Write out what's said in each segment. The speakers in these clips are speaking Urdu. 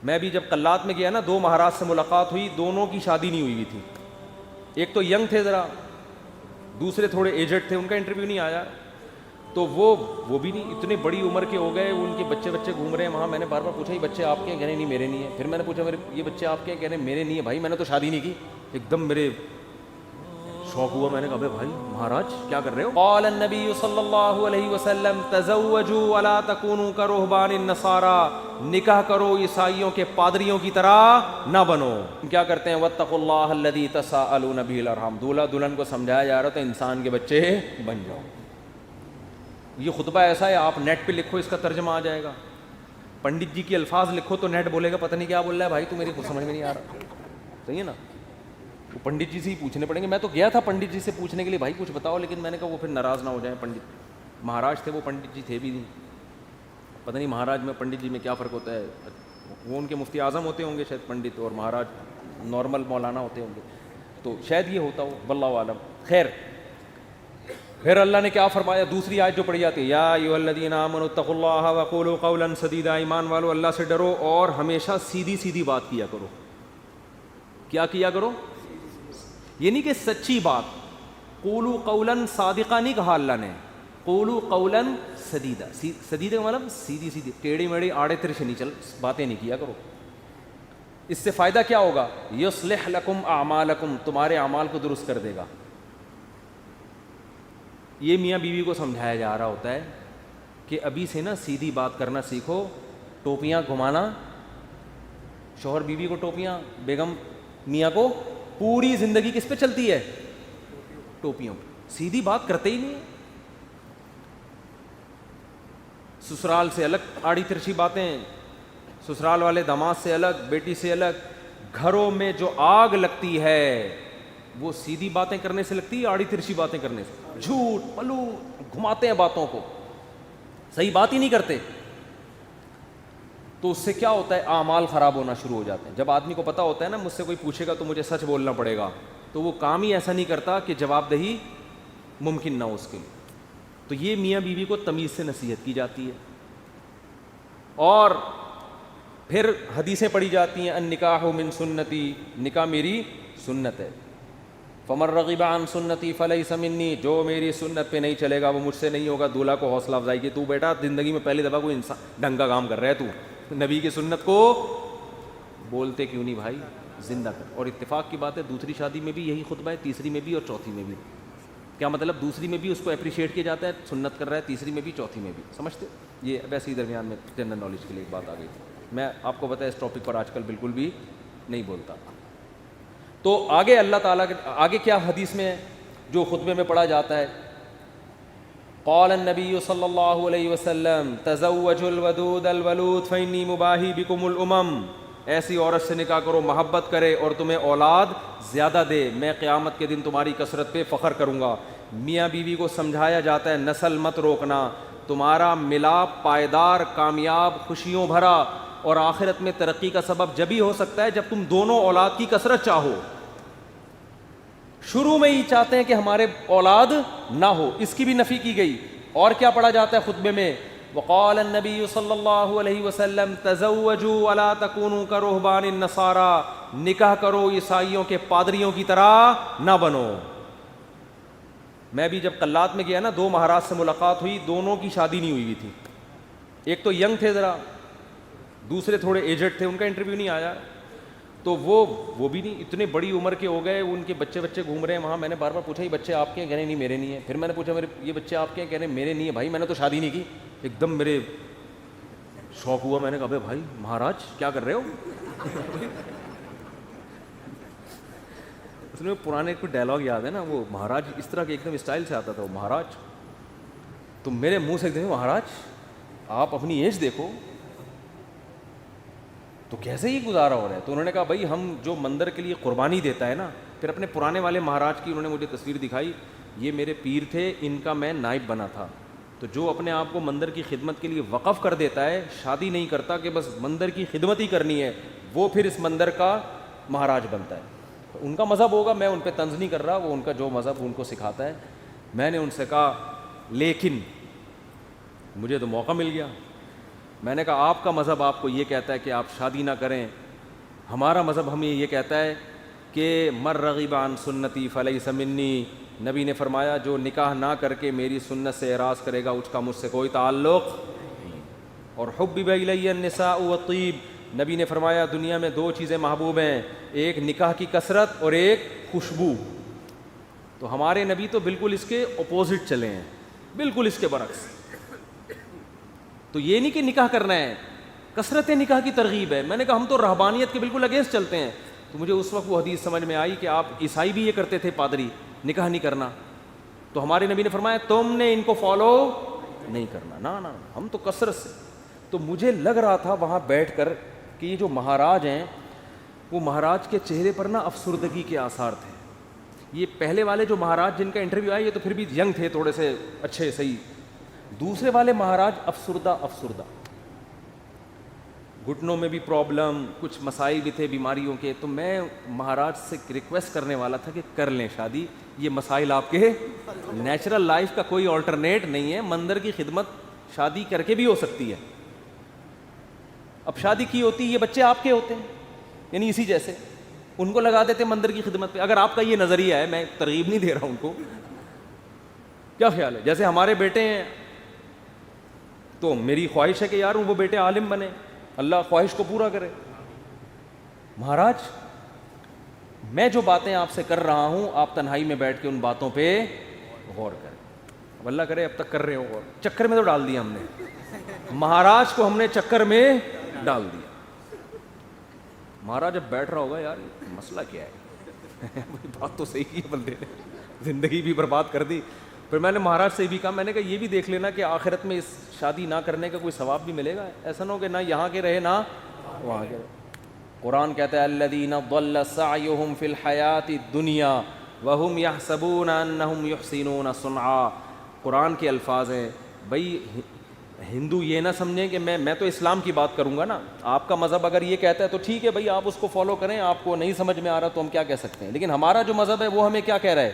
میں بھی جب قلات میں گیا نا 2 مہاراج سے ملاقات ہوئی, دونوں کی شادی نہیں ہوئی تھی. ایک تو ینگ تھے ذرا, دوسرے تھوڑے ایجڈ تھے, ان کا انٹرویو نہیں آیا. تو وہ بھی نہیں, اتنے بڑی عمر کے ہو گئے, ان کے بچے گھوم رہے ہیں وہاں. میں نے بار بار پوچھا یہ بچے آپ کے ہیں؟ کہنے نہیں میرے نہیں ہیں. پھر میں نے پوچھا یہ بچے آپ کے ہیں؟ کہنے میرے نہیں ہیں. بھائی میں نے تو شادی نہیں کی. ایک دم میرے شوق ہوا, میں نے کہا بھائی مہاراج کیا کر رہے ہو؟ قال النبی صلی اللہ علیہ وسلم تزوجوا ولا تکونوا کرہبان النصارى, نکاح کرو عیسائیوں کے پادریوں کی طرح نہ بنو. کیا کرتے ہیں؟ واتقوا اللہ الذی تساءلون به الارحام, دولہا دلہن کو سمجھایا جا رہا تھا انسان کے بچے بن جاؤ. یہ خطبہ ایسا ہے, آپ نیٹ پہ لکھو اس کا ترجمہ آ جائے گا. پنڈت جی کے الفاظ لکھو تو نیٹ بولے گا پتہ نہیں کیا بول رہا ہے بھائی, تو میری کچھ سمجھ میں نہیں آ رہا. صحیح ہے نا, وہ پنڈت جی سے ہی پوچھنے پڑیں گے. میں تو گیا تھا پنڈت جی سے پوچھنے کے لیے بھائی کچھ بتاؤ, لیکن میں نے کہا وہ پھر ناراض نہ ہو جائیں. پنڈت مہاراج تھے وہ, پنڈت جی تھے بھی نہیں. پتہ نہیں مہاراج میں پنڈت جی میں کیا فرق ہوتا ہے. وہ ان کے مفتی اعظم ہوتے ہوں گے شاید پنڈت, اور مہاراج نارمل مولانا ہوتے ہوں گے, تو شاید یہ ہوتا ہو, واللہ عالم. خیر, پھر اللہ نے کیا فرمایا؟ دوسری آیت جو پڑھی جاتی ہے, یا ایھا الذین آمنوا اتقوا اللہ وقولوا قولا سدیدا, ایمان والو اللہ سے ڈرو اور ہمیشہ سیدھی بات کیا کرو. کیا کیا کرو؟ یہ نہیں کہ سچی بات. قولوا قولا صادقا نہیں کہا اللہ نے, قولوا قولا سدیدا. سدیدا کا مطلب سیدھی ٹیڑھی میڑھی آڑے ترچھے نہیں چل باتیں نہیں کیا کرو. اس سے فائدہ کیا ہوگا؟ یصلح لکم اعمالکم, تمہارے اعمال کو درست کر دے گا. یہ میاں بیوی کو سمجھایا جا رہا ہوتا ہے کہ ابھی سے نا سیدھی بات کرنا سیکھو. ٹوپیاں گھمانا, شوہر بیوی کو ٹوپیاں, بیگم میاں کو, پوری زندگی کس پہ چلتی ہے؟ ٹوپیوں. سیدھی بات کرتے ہی نہیں. سسرال سے الگ آڑی ترچھی باتیں, سسرال والے داماد سے الگ, بیٹی سے الگ. گھروں میں جو آگ لگتی ہے وہ سیدھی باتیں کرنے سے لگتی ہے, آڑی ترچھی باتیں کرنے سے. جھوٹ پلو گھماتے ہیں باتوں کو, صحیح بات ہی نہیں کرتے. تو اس سے کیا ہوتا ہے؟ اعمال خراب ہونا شروع ہو جاتے ہیں. جب آدمی کو پتہ ہوتا ہے نا مجھ سے کوئی پوچھے گا تو مجھے سچ بولنا پڑے گا, تو وہ کام ہی ایسا نہیں کرتا کہ جواب دہی ممکن نہ ہو اس کے لیے. تو یہ میاں بیوی کو تمیز سے نصیحت کی جاتی ہے. اور پھر حدیثیں پڑھی جاتی ہیں, النکاح من سنتی, نکاح میری سنت ہے. فمن رغب عن سنتی فلیس منی, جو میری سنت پہ نہیں چلے گا وہ مجھ سے نہیں ہوگا. دولہا کو حوصلہ افزائی کی, تو بیٹا زندگی میں پہلی دفعہ کوئی انسان ڈھنگ کا کام کر رہا ہے, تو نبی کی سنت کو بولتے کیوں نہیں بھائی, زندہ کر. اور اتفاق کی بات ہے دوسری شادی میں بھی یہی خطبہ ہے, تیسری میں بھی اور چوتھی میں بھی. کیا مطلب؟ دوسری میں بھی اس کو اپریشیٹ کیا جاتا ہے, سنت کر رہا ہے, تیسری میں بھی چوتھی میں بھی. سمجھتے؟ یہ ویسے ہی درمیان میں جنرل نالج کے لیے ایک بات آ گئی تھی. میں آپ کو بتایا اس ٹاپک پر آج کل بالکل بھی نہیں بولتا. تو آگے اللہ تعالیٰ کے آگے کیا حدیث میں جو خطبے میں پڑھا جاتا ہے, قال النبی صلی اللہ علیہ وسلم تزوجوا الودود الولود فانی مباہی بکم الامم, ایسی عورت سے نکاح کرو محبت کرے اور تمہیں اولاد زیادہ دے, میں قیامت کے دن تمہاری کثرت پہ فخر کروں گا. میاں بیوی کو سمجھایا جاتا ہے نسل مت روکنا, تمہارا ملاپ پائیدار, کامیاب, خوشیوں بھرا اور آخرت میں ترقی کا سبب جبھی ہو سکتا ہے جب تم دونوں اولاد کی کثرت چاہو. شروع میں ہی چاہتے ہیں کہ ہمارے اولاد نہ ہو, اس کی بھی نفی کی گئی. اور کیا پڑھا جاتا ہے خطبے میں؟ وقال النبی صلی اللہ علیہ وسلم تزوجوا ولا تکونوا کرہبان النصارى, نکاح کرو عیسائیوں کے پادریوں کی طرح نہ بنو. میں بھی جب قلات میں گیا نا 2 مہاراج سے ملاقات ہوئی, دونوں کی شادی نہیں ہوئی تھی. ایک تو ینگ تھے ذرا, دوسرے تھوڑے ایجڈ تھے, ان کا انٹرویو نہیں آیا. تو وہ بھی نہیں, اتنے بڑی عمر کے ہو گئے, ان کے بچے گھوم رہے ہیں وہاں. میں نے بار بار پوچھا یہ بچے آپ کے ہیں؟ کہنے نہیں میرے نہیں ہیں. پھر میں نے پوچھا یہ بچے آپ کے ہیں؟ کہنے میرے نہیں ہیں. بھائی میں نے تو شادی نہیں کی. ایک دم میرے شوق ہوا, میں نے کہا بھائی مہاراج کیا کر رہے ہو؟ اس میں پرانے کوئی ڈائلاگ یاد ہے نا, وہ مہاراج اس طرح کے ایک دم اسٹائل سے آتا تھا, وہ مہاراج. تو میرے منہ سے ایک دم مہاراج آپ اپنی ایج دیکھو, تو کیسے ہی گزارا ہو رہا ہے. تو انہوں نے کہا بھائی ہم جو مندر کے لیے قربانی دیتا ہے نا, پھر اپنے پرانے والے مہاراج کی انہوں نے مجھے تصویر دکھائی, یہ میرے پیر تھے, ان کا میں نائب بنا تھا. تو جو اپنے آپ کو مندر کی خدمت کے لیے وقف کر دیتا ہے, شادی نہیں کرتا کہ بس مندر کی خدمت ہی کرنی ہے, وہ پھر اس مندر کا مہاراج بنتا ہے. تو ان کا مذہب ہوگا, میں ان پہ طنز نہیں کر رہا, وہ ان کا جو مذہب ان کو سکھاتا ہے. میں نے ان سے کہا لیکن مجھے تو موقع مل گیا, میں نے کہا آپ کا مذہب آپ کو یہ کہتا ہے کہ آپ شادی نہ کریں, ہمارا مذہب ہمیں یہ کہتا ہے کہ مر رغب عن سنتی فلیس منی. نبی نے فرمایا جو نکاح نہ کر کے میری سنت سے اعراض کرے گا اس کا مجھ سے کوئی تعلق نہیں. اور حبب الی النساء والطیب, نبی نے فرمایا دنیا میں 2 چیزیں محبوب ہیں, ایک نکاح کی کثرت اور ایک خوشبو. تو ہمارے نبی تو بالکل اس کے اپوزٹ چلے ہیں, بالکل اس کے برعکس. تو یہ نہیں کہ نکاح کرنا ہے, کثرت نکاح کی ترغیب ہے. میں نے کہا ہم تو رہبانیت کے بالکل اگینسٹ چلتے ہیں. تو مجھے اس وقت وہ حدیث سمجھ میں آئی کہ آپ عیسائی بھی یہ کرتے تھے, پادری, نکاح نہیں کرنا. تو ہمارے نبی نے فرمایا تم نے ان کو فالو نہیں کرنا, نا ہم تو کثرت سے. تو مجھے لگ رہا تھا وہاں بیٹھ کر کہ یہ جو مہاراج ہیں وہ مہاراج کے چہرے پر نا افسردگی کے آثار تھے. یہ پہلے والے جو مہاراج جن کا انٹرویو آیا یہ تو پھر بھی ینگ تھے, تھوڑے سے اچھے صحیح. دوسرے والے مہاراج افسردہ, گھٹنوں میں بھی پرابلم, کچھ مسائل بھی تھے بیماریوں کے. تو میں مہاراج سے ریکویسٹ کرنے والا تھا کہ کر لیں شادی, یہ مسائل آپ کے نیچرل لائف کا کوئی آلٹرنیٹ نہیں ہے. مندر کی خدمت شادی کر کے بھی ہو سکتی ہے. اب شادی کی ہوتی یہ بچے آپ کے ہوتے ہیں, یعنی اسی جیسے ان کو لگا دیتے مندر کی خدمت پہ. اگر آپ کا یہ نظریہ ہے, میں ترغیب نہیں دے رہا ہوں ان کو, کیا خیال ہے؟ جیسے ہمارے بیٹے ہیں تو میری خواہش ہے کہ یار وہ بیٹے عالم بنے, اللہ خواہش کو پورا کرے. مہاراج میں جو باتیں آپ سے کر رہا ہوں آپ تنہائی میں بیٹھ کے ان باتوں پہ غور کریں. اب اللہ کرے اب تک کر رہے ہو غور. چکر میں تو ڈال دیا ہم نے, مہاراج کو ہم نے چکر میں ڈال دیا. مہاراج اب بیٹھ رہا ہوگا یار مسئلہ کیا ہے, بات تو صحیح کی ہے, بندے نے زندگی بھی برباد کر دی. پھر میں نے مہاراج سے بھی کہا, میں نے کہا یہ بھی دیکھ لینا کہ آخرت میں اس شادی نہ کرنے کا کوئی ثواب بھی ملے گا. ایسا نہ ہو کہ نہ یہاں کے رہے نہ وہاں کے رہے. قرآن کہتا ہے الذین ضل سعیہم فی الحیاۃ الدنیا وہم یحسبون انہم یحسنون صنعا. قرآن کے الفاظ ہیں. بھائی ہندو یہ نہ سمجھیں کہ میں تو اسلام کی بات کروں گا نا, آپ کا مذہب اگر یہ کہتا ہے تو ٹھیک ہے بھائی آپ اس کو فالو کریں, آپ کو نہیں سمجھ میں آ رہا تو ہم کیا کہہ سکتے ہیں. لیکن ہمارا جو مذہب ہے وہ ہمیں کیا کہہ رہا ہے,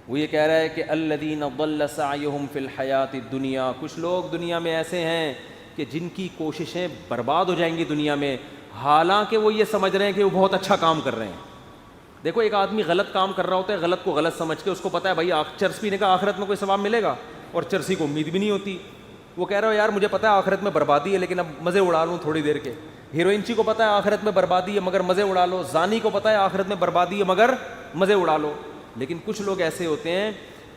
وہ یہ کہہ رہا ہے کہ الذین ضل سعیہم فی الحیاۃ الدنیا. کچھ لوگ دنیا میں ایسے ہیں کہ جن کی کوششیں برباد ہو جائیں گی دنیا میں, حالانکہ وہ یہ سمجھ رہے ہیں کہ وہ بہت اچھا کام کر رہے ہیں. دیکھو ایک آدمی غلط کام کر رہا ہوتا ہے, غلط کو غلط سمجھ کے, اس کو پتہ ہے بھائی چرس پینے کا آخرت میں کوئی ثواب ملے گا, اور چرسی کو امید بھی نہیں ہوتی. وہ کہہ رہا ہو یار مجھے پتہ ہے آخرت میں بربادی ہے لیکن اب مزے اڑا لوں تھوڑی دیر کے. ہیروئنچی کو پتہ ہے آخرت میں بربادی ہے مگر مزے اڑا لو. زانی کو پتہ ہے آخرت میں بربادی ہے مگر مزے اڑا لو. لیکن کچھ لوگ ایسے ہوتے ہیں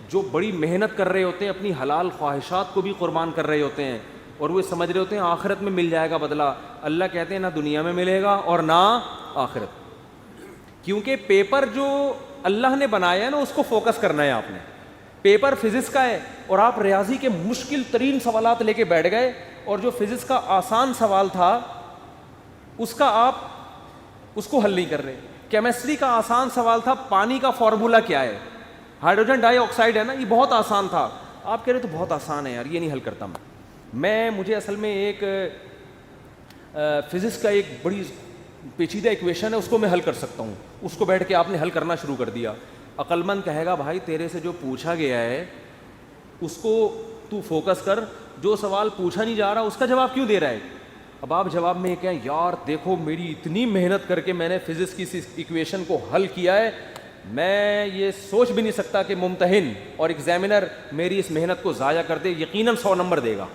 جو بڑی محنت کر رہے ہوتے ہیں, اپنی حلال خواہشات کو بھی قربان کر رہے ہوتے ہیں, اور وہ سمجھ رہے ہوتے ہیں آخرت میں مل جائے گا بدلہ. اللہ کہتے ہیں نہ دنیا میں ملے گا اور نہ آخرت. کیونکہ پیپر جو اللہ نے بنایا ہے نا اس کو فوکس کرنا ہے آپ نے. پیپر فزکس کا ہے اور آپ ریاضی کے مشکل ترین سوالات لے کے بیٹھ گئے, اور جو فزکس کا آسان سوال تھا اس کا آپ اس کو حل نہیں کر رہے. کیمسٹری کا آسان سوال تھا پانی کا فارمولا کیا ہے, ہائیڈروجن ڈائی آکسائڈ ہے نا, یہ بہت آسان تھا. آپ کہہ رہے تو بہت آسان ہے یار, یہ نہیں حل کرتا مجھے اصل میں ایک فزکس کا ایک بڑی پیچیدہ ایکویشن ہے اس کو میں حل کر سکتا ہوں. اس کو بیٹھ کے آپ نے حل کرنا شروع کر دیا. عقل مند کہے گا بھائی تیرے سے جو پوچھا گیا ہے اس کو تو فوکس کر, جو سوال پوچھا نہیں جا رہا اس کا جواب کیوں دے رہا ہے. اب آپ جواب میں کہیں یار دیکھو میری اتنی محنت کر کے میں نے فزکس کی اس ایکویشن کو حل کیا ہے, میں یہ سوچ بھی نہیں سکتا کہ ممتحن اور ایگزامینر میری اس محنت کو ضائع کر دے, یقیناً 100 نمبر دے گا.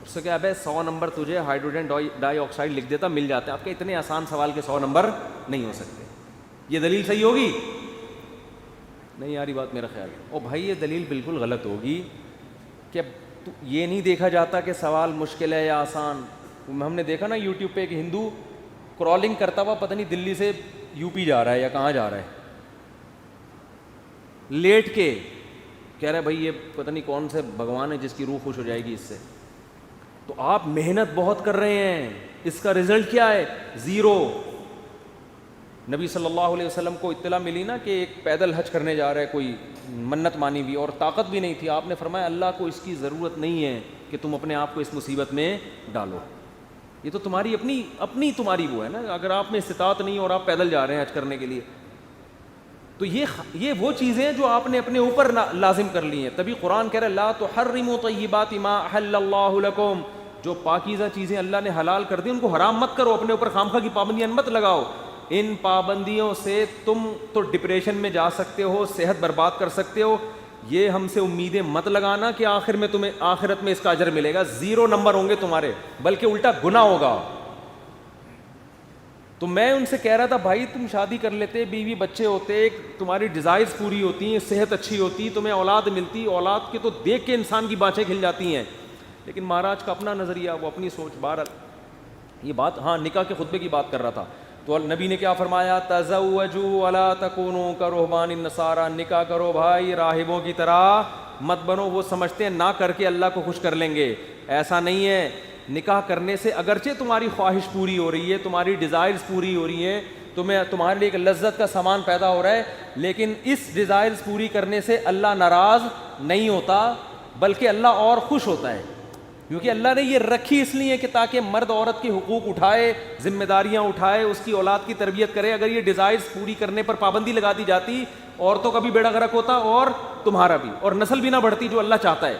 اس سے کیا ابے 100 نمبر تجھے ہائیڈروجن ڈائی آکسائڈ لکھ دیتا مل جاتا ہے. آپ کے اتنے آسان سوال کے 100 نمبر نہیں ہو سکتے. یہ دلیل صحیح ہوگی نہیں یاری بات میرا خیال ہے. او بھائی یہ دلیل بالکل غلط ہوگی کہ یہ نہیں دیکھا جاتا کہ سوال مشکل ہے یا آسان. ہم نے دیکھا نا یوٹیوب پہ ایک ہندو کرالنگ کرتا ہوا پتہ نہیں دلی سے یو پی جا رہا ہے یا کہاں جا رہا ہے, لیٹ کے کہہ رہا ہے بھائی یہ پتہ نہیں کون سے بھگوان ہے جس کی روح خوش ہو جائے گی اس سے. تو آپ محنت بہت کر رہے ہیں, اس کا رزلٹ کیا ہے؟ 0. نبی صلی اللہ علیہ وسلم کو اطلاع ملی نا کہ ایک پیدل حج کرنے جا رہا ہے کوئی, منت مانی بھی اور طاقت بھی نہیں تھی. آپ نے فرمایا اللہ کو اس کی ضرورت نہیں ہے کہ تم اپنے آپ کو اس مصیبت میں ڈالو, یہ تو تمہاری اپنی تمہاری وہ ہے نا. اگر آپ میں استطاعت نہیں اور آپ پیدل جا رہے ہیں حج کرنے کے لیے تو یہ وہ چیزیں ہیں جو آپ نے اپنے اوپر لازم کر لی ہیں. تبھی قرآن کہہ رہا ہے لا تحرموا طیبات ما احل اللہ لکم, جو پاکیزہ چیزیں اللہ نے حلال کر دی ان کو حرام مت کرو, اپنے اوپر خامخواہ کی پابندیاں مت لگاؤ. ان پابندیوں سے تم تو ڈپریشن میں جا سکتے ہو, صحت برباد کر سکتے ہو. یہ ہم سے امیدیں مت لگانا کہ آخر میں تمہیں آخرت میں اس کا اجر ملے گا. 0 نمبر ہوں گے تمہارے, بلکہ الٹا گناہ ہوگا. تو میں ان سے کہہ رہا تھا بھائی تم شادی کر لیتے, بیوی بچے ہوتے, تمہاری ڈیزائرز پوری ہوتی ہیں, صحت اچھی ہوتی, تمہیں اولاد ملتی, اولاد کے تو دیکھ کے انسان کی باتیں کھل جاتی ہیں. لیکن مہاراج کا اپنا نظریہ, وہ اپنی سوچ. بہرحال یہ بات, ہاں نکاح کے خطبے کی بات کر رہا تھا. تو نبی نے کیا فرمایا, تزوجوا ولا تکونوا کرہبان النصارى, نکاح کرو بھائی راہبوں کی طرح مت بنو. وہ سمجھتے ہیں نہ کر کے اللہ کو خوش کر لیں گے, ایسا نہیں ہے. نکاح کرنے سے اگرچہ تمہاری خواہش پوری ہو رہی ہے, تمہاری ڈیزائرز پوری ہو رہی ہیں, تمہارے لیے ایک لذت کا سامان پیدا ہو رہا ہے, لیکن اس ڈیزائرز پوری کرنے سے اللہ ناراض نہیں ہوتا, بلکہ اللہ اور خوش ہوتا ہے. کیونکہ اللہ نے یہ رکھی اس لیے کہ تاکہ مرد عورت کے حقوق اٹھائے, ذمہ داریاں اٹھائے, اس کی اولاد کی تربیت کرے. اگر یہ ڈیزائرز پوری کرنے پر پابندی لگا دی جاتی, عورتوں کا بھی بیڑا غرق ہوتا اور تمہارا بھی, اور نسل بھی نہ بڑھتی جو اللہ چاہتا ہے.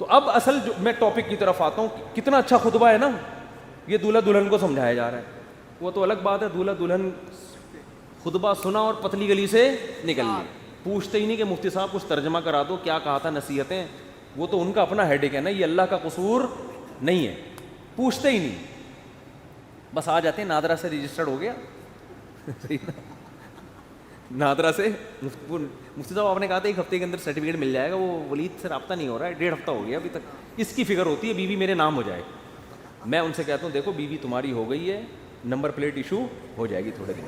تو اب اصل جو میں ٹاپک کی طرف آتا ہوں, کتنا اچھا خطبہ ہے نا, یہ دولہا دلہن کو سمجھایا جا رہا ہے. وہ تو الگ بات ہے, دولہا دلہن خطبہ سنا اور پتلی گلی سے نکل لی, پوچھتے ہی نہیں کہ مفتی صاحب کچھ ترجمہ کرا دو, کیا کہا تھا, نصیحتیں. وہ تو ان کا اپنا ہیڈیک ہے نا, یہ اللہ کا قصور نہیں ہے, پوچھتے ہی نہیں, بس آ جاتے ہیں نادرا سے رجسٹرڈ ہو گیا. نادرا سے مفتی صاحب آپ نے کہا تھا 1 ہفتے کے اندر سرٹیفکیٹ مل جائے گا, وہ ولید سے رابطہ نہیں ہو رہا ہے, 1.5 ہفتہ ہو گیا ابھی تک. اس کی فکر ہوتی ہے بیوی میرے نام ہو جائے. میں ان سے کہتا ہوں دیکھو بیوی تمہاری ہو گئی ہے, نمبر پلیٹ ایشو ہو جائے گی تھوڑے دن.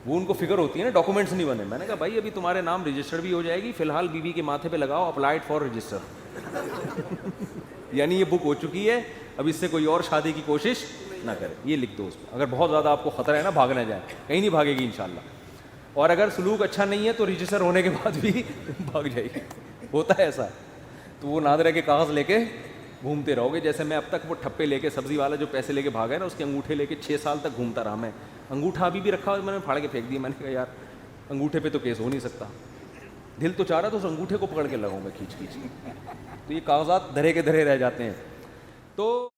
وہ ان کو فکر ہوتی ہے نا, ڈاکومنٹس نہیں بنے. میں نے کہا بھائی ابھی تمہارے نام رجسٹر بھی ہو جائے گی, فی الحال بیوی کے ماتھے پہ لگاؤ اپلائڈ فار رجسٹر. یعنی یہ بک ہو چکی ہے, اب اس سے کوئی اور شادی کی کوشش نہ کرے, یہ لکھ دو اس پہ. اگر بہت زیادہ آپ کو خطرہ ہے نا, بھاگ نہ جائے, کہیں نہیں بھاگے گی انشاءاللہ. اور اگر سلوک اچھا نہیں ہے تو رجسٹر ہونے کے بعد بھی بھاگ جائے گی, ہوتا ہے ایسا. تو وہ نادرہ کے کاغذ لے کے گھومتے رہو گے. جیسے میں اب تک وہ ٹھپے لے کے, سبزی والا جو پیسے لے کے بھاگا ہے نا, اس کے انگوٹھے لے کے 6 سال تک گھومتا رہا میں. انگوٹھا ابھی بھی رکھا, میں نے پھاڑ کے پھینک دیا. میں نے کہا یار انگوٹھے پہ تو کیس ہو نہیں سکتا, دل تو چاہ رہا تو اس انگوٹھے کو پکڑ کے لگاؤں میں کھینچ کھینچ کے. تو یہ کاغذات دھرے کے دھرے رہ جاتے ہیں. تو